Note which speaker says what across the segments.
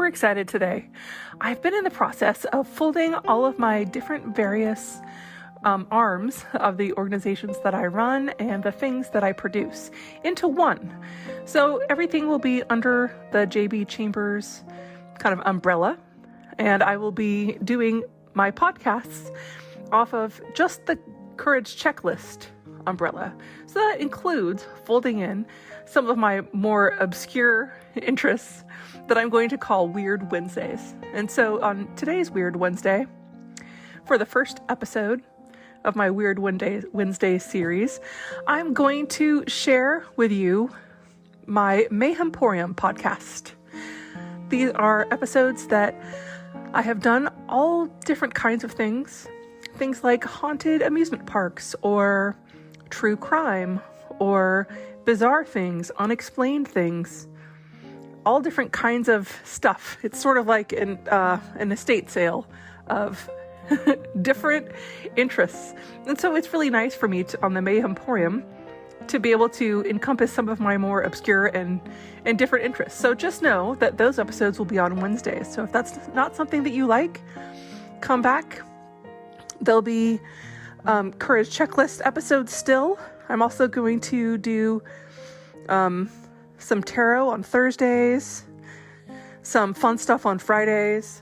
Speaker 1: super excited today. I've been in the process of folding all of my different various arms of the organizations that I run and the things that I produce into one. So everything will be under the JB Chambers kind of umbrella, and I will be doing my podcasts off of just the Courage Checklist umbrella. So that includes folding in some of my more obscure interests that I'm going to call Weird Wednesdays. And so on today's Weird Wednesday, for the first episode of my Weird Wednesday series, I'm going to share with you my Mayhemporium podcast. These are episodes that I have done all different kinds of things like haunted amusement parks, or true crime, or bizarre things, unexplained things, all different kinds of stuff. It's sort of like an estate sale of different interests. And so it's really nice for me on the Mayhemporium to be able to encompass some of my more obscure and different interests. So just know that those episodes will be on Wednesdays. So if that's not something that you like, come back. There'll be Courage Checklist episodes still. I'm also going to do some tarot on Thursdays, some fun stuff on Fridays.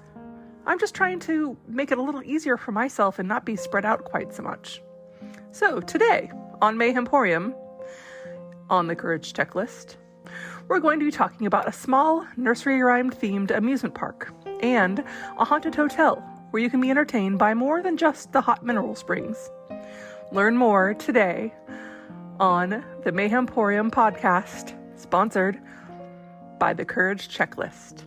Speaker 1: I'm just trying to make it a little easier for myself and not be spread out quite so much. So today on Mayhemporium, on the Courage Checklist, we're going to be talking about a small nursery rhyme themed amusement park and a haunted hotel where you can be entertained by more than just the hot mineral springs. Learn more today on the Mayhemporium podcast, sponsored by the Courage Checklist.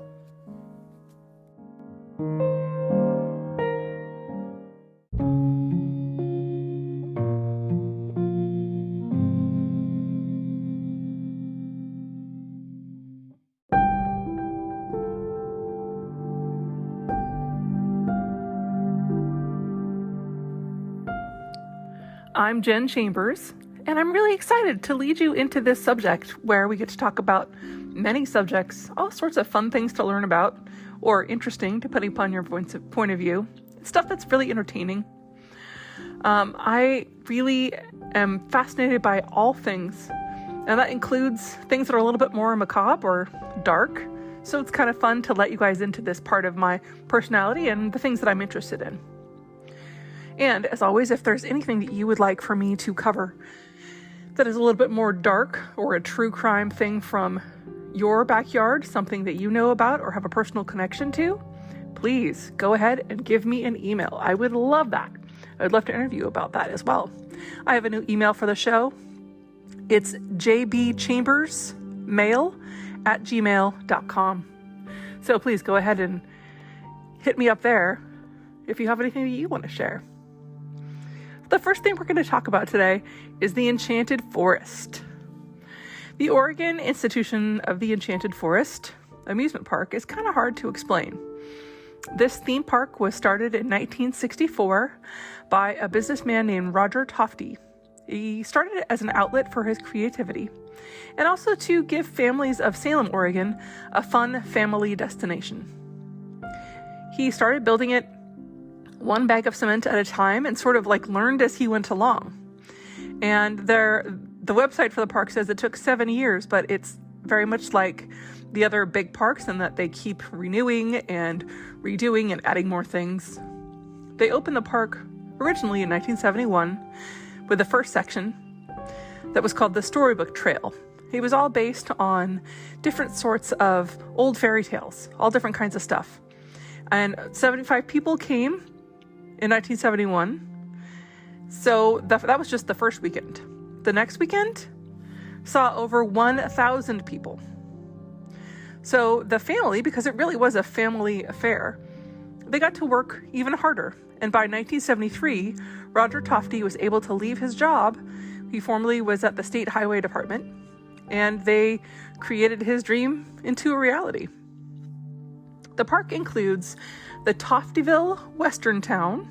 Speaker 1: I'm Jen Chambers, and I'm really excited to lead you into this subject where we get to talk about many subjects, all sorts of fun things to learn about, or interesting, depending upon your point of view, stuff that's really entertaining. I really am fascinated by all things, and that includes things that are a little bit more macabre or dark. So it's kind of fun to let you guys into this part of my personality and the things that I'm interested in. And as always, if there's anything that you would like for me to cover that is a little bit more dark, or a true crime thing from your backyard, something that you know about or have a personal connection to, please go ahead and give me an email. I would love that. I would love to interview about that as well. I have a new email for the show. It's jbchambersmail@gmail.com. So please go ahead and hit me up there if you have anything that you want to share. The first thing we're going to talk about today is the Enchanted Forest. The Oregon Institution of the Enchanted Forest amusement park is kind of hard to explain. This theme park was started in 1964 by a businessman named Roger Tofty. He started it as an outlet for his creativity and also to give families of Salem, Oregon, a fun family destination. He started building it one bag of cement at a time and sort of like learned as he went along. And the website for the park says it took 7 years, but it's very much like the other big parks in that they keep renewing and redoing and adding more things. They opened the park originally in 1971 with the first section that was called the Storybook Trail. It was all based on different sorts of old fairy tales, all different kinds of stuff. And 75 people came in 1971. So that was just the first weekend. The next weekend saw over 1,000 people. So the family, because it really was a family affair, they got to work even harder. And by 1973, Roger Tofty was able to leave his job. He formerly was at the State Highway Department, and they created his dream into a reality. The park includes the Toftyville Western Town,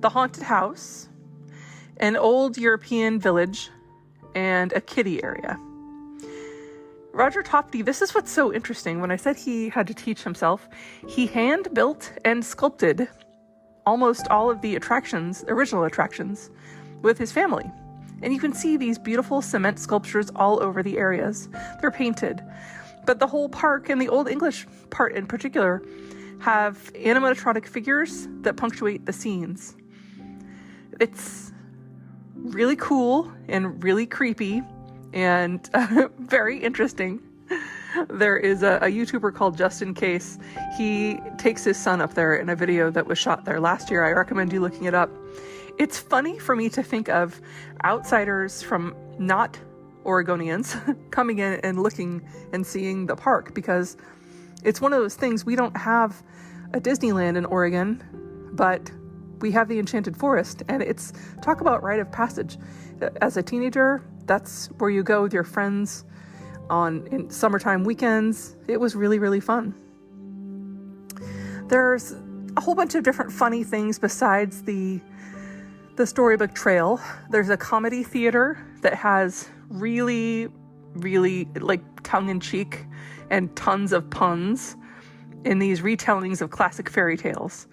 Speaker 1: the Haunted House, an old European village, and a kiddie area. Roger Tofty, this is what's so interesting. When I said he had to teach himself, he hand built and sculpted almost all of the original attractions, with his family. And you can see these beautiful cement sculptures all over the areas. They're painted. But the whole park, and the Old English part in particular, have animatronic figures that punctuate the scenes. It's really cool and really creepy and very interesting. There is a YouTuber called Just In Case. He takes his son up there in a video that was shot there last year. I recommend you looking it up. It's funny for me to think of outsiders from not Oregonians coming in and looking and seeing the park, because it's one of those things. We don't have a Disneyland in Oregon, but we have the Enchanted Forest, and it's talk about rite of passage. As a teenager, that's where you go with your friends in summertime weekends. It was really, really fun. There's a whole bunch of different funny things besides the Storybook Trail. There's a comedy theater that has really, really like tongue-in-cheek and tons of puns in these retellings of classic fairy tales.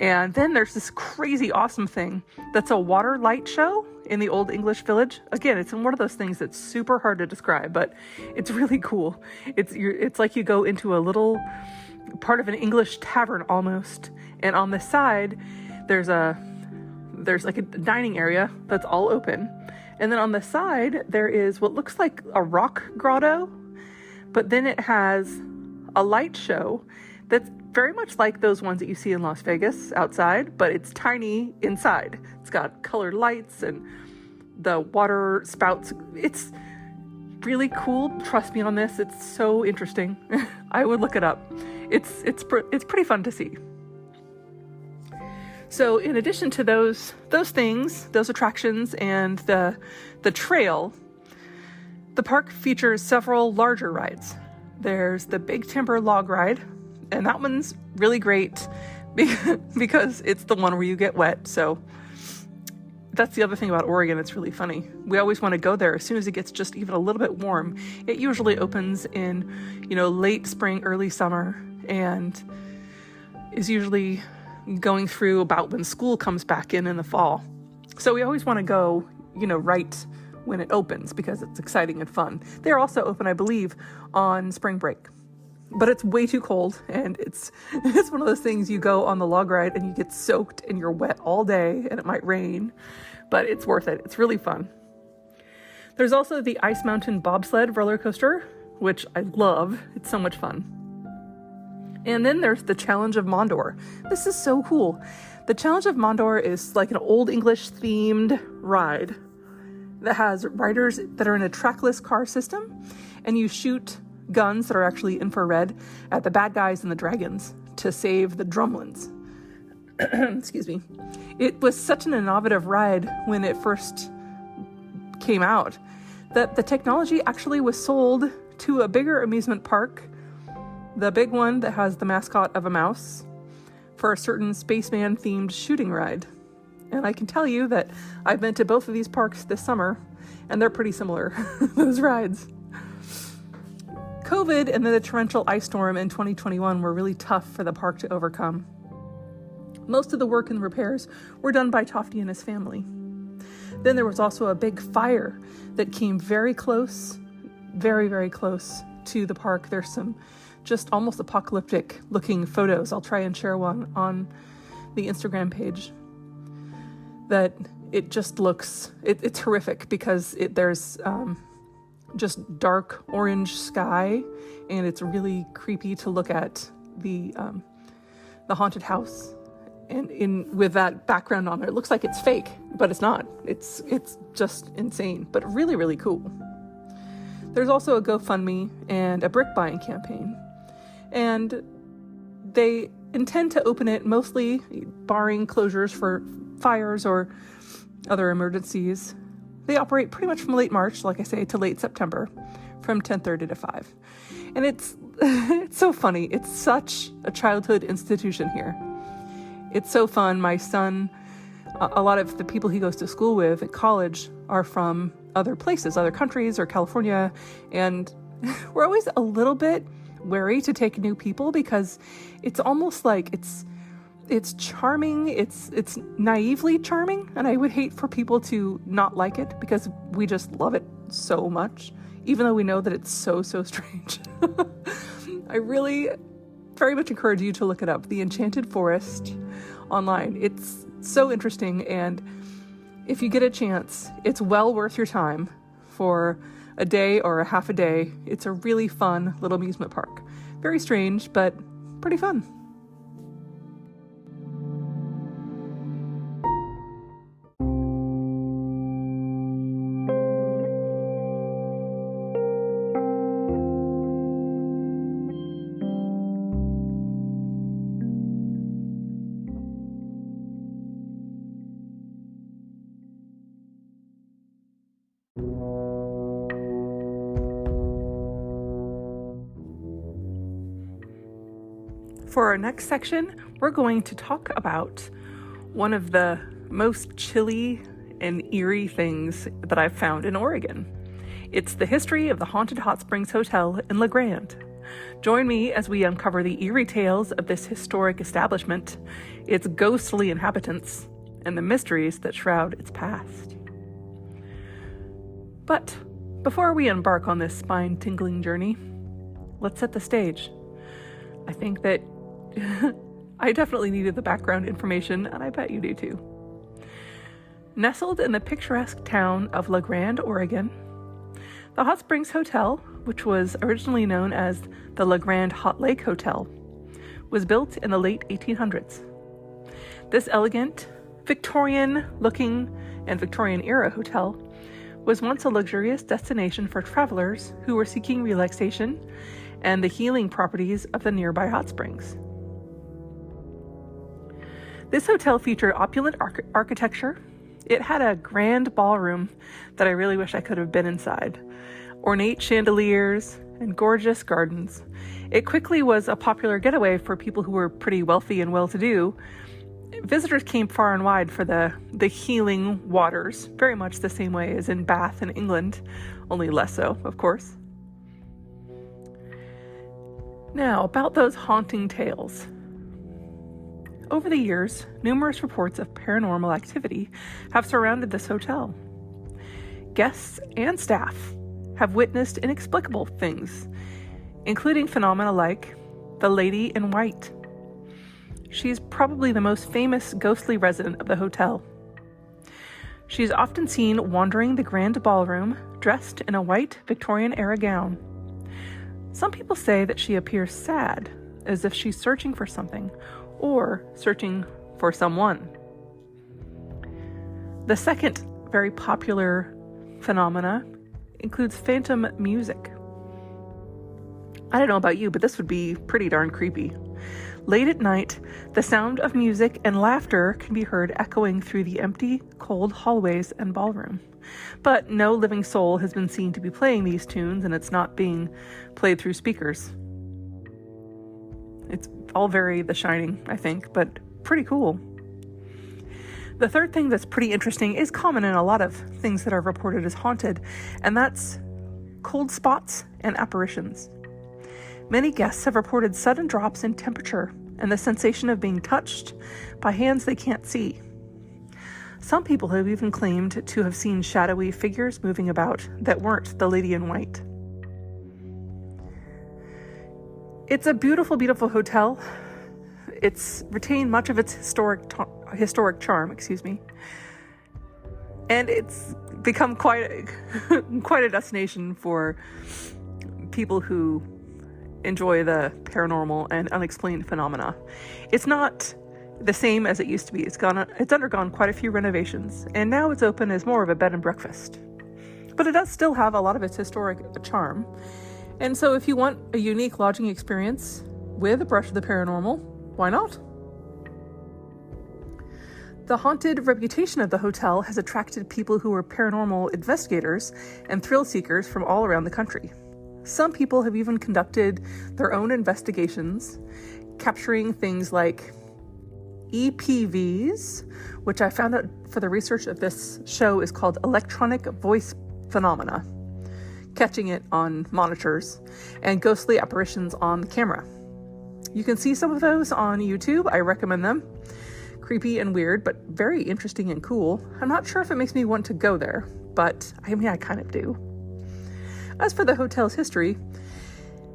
Speaker 1: And then there's this crazy awesome thing that's a water light show in the Old English Village. Again, it's one of those things that's super hard to describe, but it's really cool. It's like you go into a little part of an English tavern almost, and on the side there's like a dining area that's all open, and then on the side there is what looks like a rock grotto, but then it has a light show that's very much like those ones that you see in Las Vegas outside, but it's tiny inside. It's got colored lights and the water spouts. It's really cool. Trust me on this. It's so interesting. I would look it up. It's pretty fun to see. So in addition to those things, those attractions, and the trail, the park features several larger rides. There's the Big Timber Log Ride, and that one's really great because it's the one where you get wet. So that's the other thing about Oregon. It's really funny. We always want to go there as soon as it gets just even a little bit warm. It usually opens in, late spring, early summer, and is usually going through about when school comes back in the fall. So we always want to go, right when it opens because it's exciting and fun. They're also open, I believe, on spring break. But it's way too cold, and it's one of those things. You go on the log ride and you get soaked and you're wet all day, and it might rain, but it's worth it. It's really fun. There's also the Ice Mountain bobsled roller coaster, which I love. It's so much fun. And then there's the Challenge of Mondor. This is so cool. The Challenge of Mondor is like an Old English themed ride that has riders that are in a trackless car system, and you shoot guns that are actually infrared at the bad guys and the dragons to save the drumlins. Excuse me. It was such an innovative ride when it first came out that the technology actually was sold to a bigger amusement park, the big one that has the mascot of a mouse, for a certain spaceman themed shooting ride. And I can tell you that I've been to both of these parks this summer, and they're pretty similar, those rides. COVID and then the torrential ice storm in 2021 were really tough for the park to overcome. Most of the work and repairs were done by Tofty and his family. Then there was also a big fire that came very close, very, very close to the park. There's some just almost apocalyptic looking photos. I'll try and share one on the Instagram page. That it just looks, it's horrific because there's just dark orange sky, and it's really creepy to look at the haunted house, and with that background on there. It looks like it's fake, but it's not. It's just insane, but really, really cool. There's also a GoFundMe and a brick buying campaign, and they intend to open it mostly, barring closures for fires or other emergencies. They operate pretty much from late March, like I say, to late September, from 10:30 to 5. And it's so funny. It's such a childhood institution here. It's so fun. My son, a lot of the people he goes to school with at college are from other places, other countries or California. And we're always a little bit wary to take new people because it's almost like it's charming, it's naively charming, and I would hate for people to not like it because we just love it so much, even though we know that it's so strange. I really very much encourage you to look it up, The Enchanted Forest, online. It's so interesting, and if you get a chance, it's well worth your time for a day or a half a day. It's a really fun little amusement park. Very strange, but pretty fun. For our next section, we're going to talk about one of the most chilly and eerie things that I've found in Oregon. It's the history of the Haunted Hot Springs Hotel in La Grande. Join me as we uncover the eerie tales of this historic establishment, its ghostly inhabitants, and the mysteries that shroud its past. But before we embark on this spine-tingling journey, let's set the stage. I think that I definitely needed the background information, and I bet you do too. Nestled in the picturesque town of La Grande, Oregon, the Hot Springs Hotel, which was originally known as the La Grande Hot Lake Hotel, was built in the late 1800s. This elegant, Victorian-looking and Victorian-era hotel was once a luxurious destination for travelers who were seeking relaxation and the healing properties of the nearby hot springs. This hotel featured opulent architecture. It had a grand ballroom that I really wish I could have been inside, ornate chandeliers, and gorgeous gardens. It quickly was a popular getaway for people who were pretty wealthy and well-to-do. Visitors came far and wide for the healing waters, very much the same way as in Bath in England, only less so, of course. Now, about those haunting tales. Over the years, numerous reports of paranormal activity have surrounded this hotel. Guests and staff have witnessed inexplicable things, including phenomena like the Lady in White. She's probably the most famous ghostly resident of the hotel. She's often seen wandering the grand ballroom, dressed in a white Victorian-era gown. Some people say that she appears sad, as if she's searching for something, or searching for someone. The second very popular phenomena includes phantom music. I don't know about you, but this would be pretty darn creepy. Late at night, the sound of music and laughter can be heard echoing through the empty, cold hallways and ballroom. But no living soul has been seen to be playing these tunes, and it's not being played through speakers. It's all very The Shining, I think, but pretty cool. The third thing that's pretty interesting is common in a lot of things that are reported as haunted, and that's cold spots and apparitions. Many guests have reported sudden drops in temperature and the sensation of being touched by hands they can't see. Some people have even claimed to have seen shadowy figures moving about that weren't the Lady in White. It's a beautiful, beautiful hotel. It's retained much of its historic charm, and it's become quite a destination for people who enjoy the paranormal and unexplained phenomena. It's not the same as it used to be. It's undergone quite a few renovations, and now it's open as more of a bed and breakfast. But it does still have a lot of its historic charm. And so if you want a unique lodging experience with a brush of the paranormal, why not? The haunted reputation of the hotel has attracted people who are paranormal investigators and thrill seekers from all around the country. Some people have even conducted their own investigations, capturing things like EPVs, which I found out for the research of this show is called electronic voice phenomena, catching it on monitors, and ghostly apparitions on the camera. You can see some of those on YouTube. I recommend them. Creepy and weird, but very interesting and cool. I'm not sure if it makes me want to go there, but I kind of do. As for the hotel's history,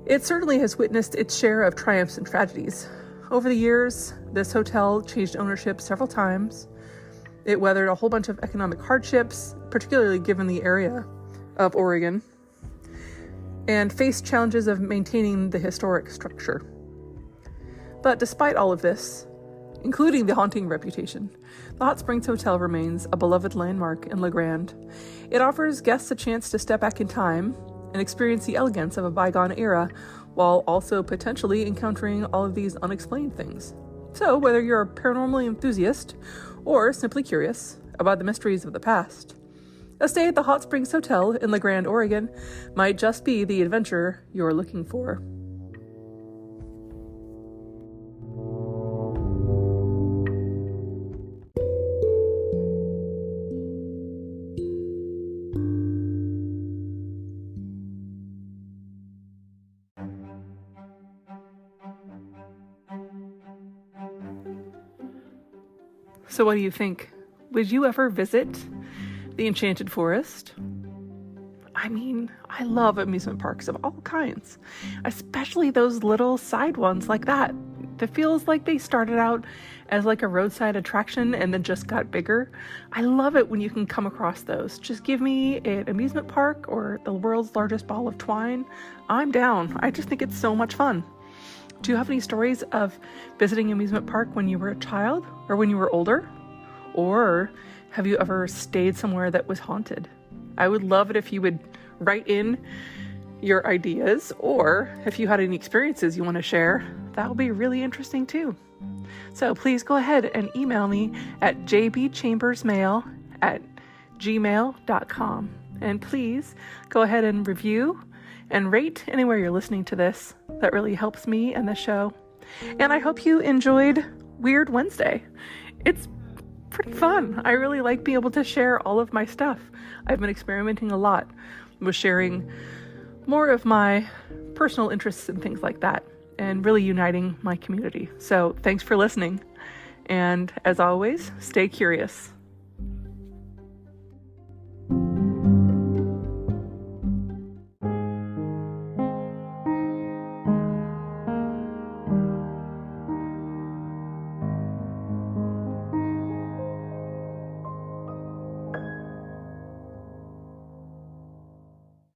Speaker 1: it certainly has witnessed its share of triumphs and tragedies. Over the years, this hotel changed ownership several times. It weathered a whole bunch of economic hardships, particularly given the area of Oregon, and faced challenges of maintaining the historic structure. But despite all of this, including the haunting reputation, the Hot Springs Hotel remains a beloved landmark in La Grande. It offers guests a chance to step back in time and experience the elegance of a bygone era, while also potentially encountering all of these unexplained things. So whether you're a paranormal enthusiast or simply curious about the mysteries of the past, a stay at the Hot Springs Hotel in La Grande, Oregon might just be the adventure you're looking for. So what do you think? Would you ever visit the Enchanted Forest? I love amusement parks of all kinds, especially those little side ones like that. That feels like they started out as like a roadside attraction and then just got bigger. I love it when you can come across those. Just give me an amusement park or the world's largest ball of twine. I'm down. I just think it's so much fun. Do you have any stories of visiting an amusement park when you were a child or when you were older? Or have you ever stayed somewhere that was haunted? I would love it if you would write in your ideas, or if you had any experiences you want to share. That would be really interesting too. So please go ahead and email me at jbchambersmail@gmail.com. And please go ahead and review and rate anywhere you're listening to this. That really helps me and the show. And I hope you enjoyed Weird Wednesday. It's pretty fun. I really like being able to share all of my stuff. I've been experimenting a lot with sharing more of my personal interests and things like that, and really uniting my community. So thanks for listening. And as always, stay curious.